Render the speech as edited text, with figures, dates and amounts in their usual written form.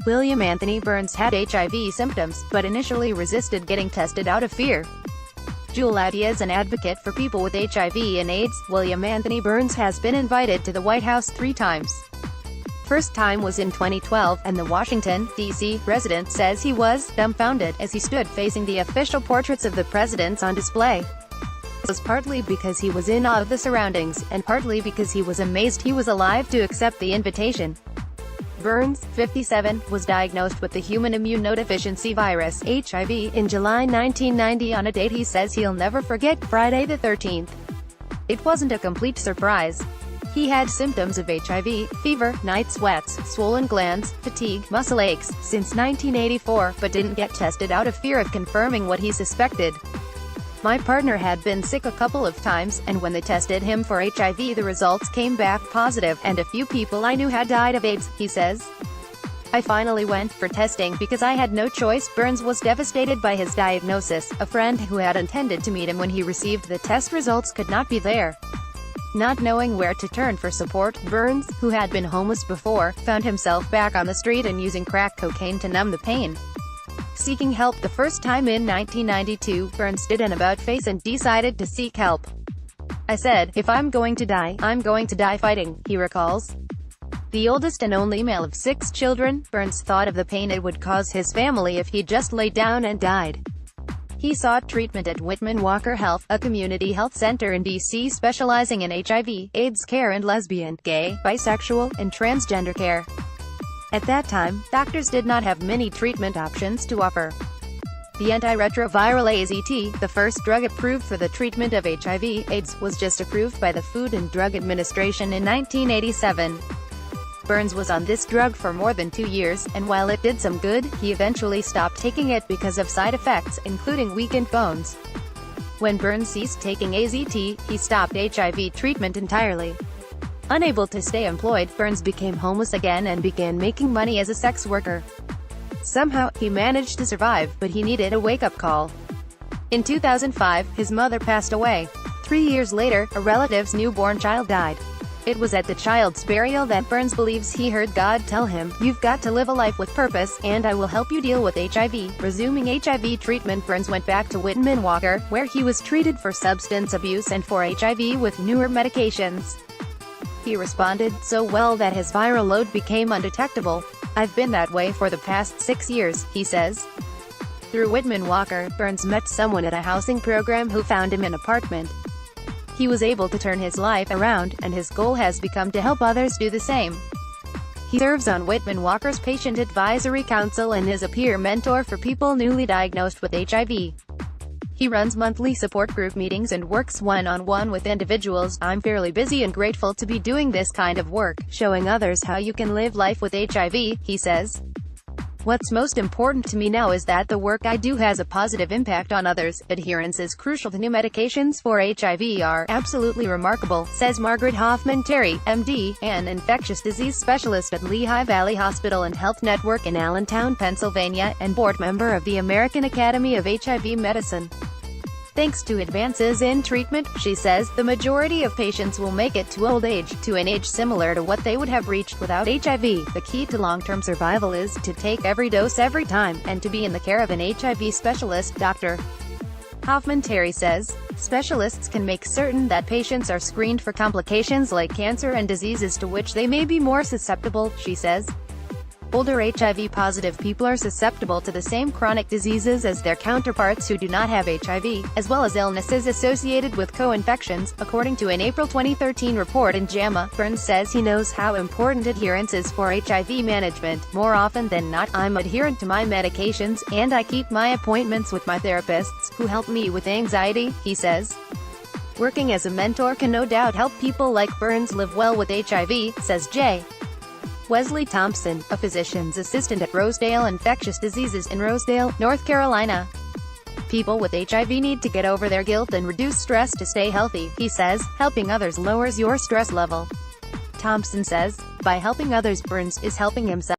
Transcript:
William Anthony Burns had HIV symptoms, but initially resisted getting tested out of fear. Juilliard is an advocate for people with HIV and AIDS. William Anthony Burns has been invited to the White House 3 times. First time was in 2012, and the Washington, D.C. resident says he was dumbfounded as he stood facing the official portraits of the presidents on display. This was partly because he was in awe of the surroundings, and partly because he was amazed he was alive to accept the invitation. Burns, 57, was diagnosed with the human immunodeficiency virus, HIV, in July 1990 on a date he says he'll never forget, Friday the 13th. It wasn't a complete surprise. He had symptoms of HIV, fever, night sweats, swollen glands, fatigue, muscle aches, since 1984, but didn't get tested out of fear of confirming what he suspected. My partner had been sick a couple of times, and when they tested him for HIV the results came back positive, and a few people I knew had died of AIDS, he says. I finally went for testing because I had no choice. Burns was devastated by his diagnosis. A friend who had intended to meet him when he received the test results could not be there. Not knowing where to turn for support, Burns, who had been homeless before, found himself back on the street and using crack cocaine to numb the pain. Seeking help the first time in 1992, Burns did an about-face and decided to seek help. I said, if I'm going to die, I'm going to die fighting, he recalls. The oldest and only male of 6 children, Burns thought of the pain it would cause his family if he just lay down and died. He sought treatment at Whitman Walker Health, a community health center in D.C. specializing in HIV, AIDS care and lesbian, gay, bisexual, and transgender care. At that time, doctors did not have many treatment options to offer. The antiretroviral AZT, the first drug approved for the treatment of HIV/AIDS, was just approved by the Food and Drug Administration in 1987. Burns was on this drug for more than 2 years, and while it did some good, he eventually stopped taking it because of side effects, including weakened bones. When Burns ceased taking AZT, he stopped HIV treatment entirely. Unable to stay employed, Burns became homeless again and began making money as a sex worker. Somehow, he managed to survive, but he needed a wake-up call. In 2005, his mother passed away. 3 years later, a relative's newborn child died. It was at the child's burial that Burns believes he heard God tell him, "You've got to live a life with purpose, and I will help you deal with HIV." Resuming HIV treatment, Burns went back to Whitman Walker, where he was treated for substance abuse and for HIV with newer medications. He responded so well that his viral load became undetectable. I've been that way for the past 6 years, he says. Through Whitman Walker, Burns met someone at a housing program who found him an apartment. He was able to turn his life around, and his goal has become to help others do the same. He serves on Whitman Walker's Patient Advisory Council and is a peer mentor for people newly diagnosed with HIV. He runs monthly support group meetings and works one-on-one with individuals. I'm fairly busy and grateful to be doing this kind of work, showing others how you can live life with HIV, he says. What's most important to me now is that the work I do has a positive impact on others. Adherence is crucial. The new medications for HIV are absolutely remarkable, says Margaret Hoffman-Terry, MD, an infectious disease specialist at Lehigh Valley Hospital and Health Network in Allentown, Pennsylvania, and board member of the American Academy of HIV Medicine. Thanks to advances in treatment, she says, the majority of patients will make it to old age, to an age similar to what they would have reached without HIV. The key to long-term survival is to take every dose every time, and to be in the care of an HIV specialist, Dr. Hoffman-Terry says. Specialists can make certain that patients are screened for complications like cancer and diseases to which they may be more susceptible, she says. Older HIV-positive people are susceptible to the same chronic diseases as their counterparts who do not have HIV, as well as illnesses associated with co-infections, according to an April 2013 report in JAMA. Burns says he knows how important adherence is for HIV management. More often than not, I'm adherent to my medications, and I keep my appointments with my therapists, who help me with anxiety, he says. Working as a mentor can no doubt help people like Burns live well with HIV, says J. Wesley Thompson, a physician's assistant at Rosedale Infectious Diseases in Rosedale, North Carolina. People with HIV need to get over their guilt and reduce stress to stay healthy, he says. Helping others lowers your stress level. Thompson says, by helping others, Burns is helping himself.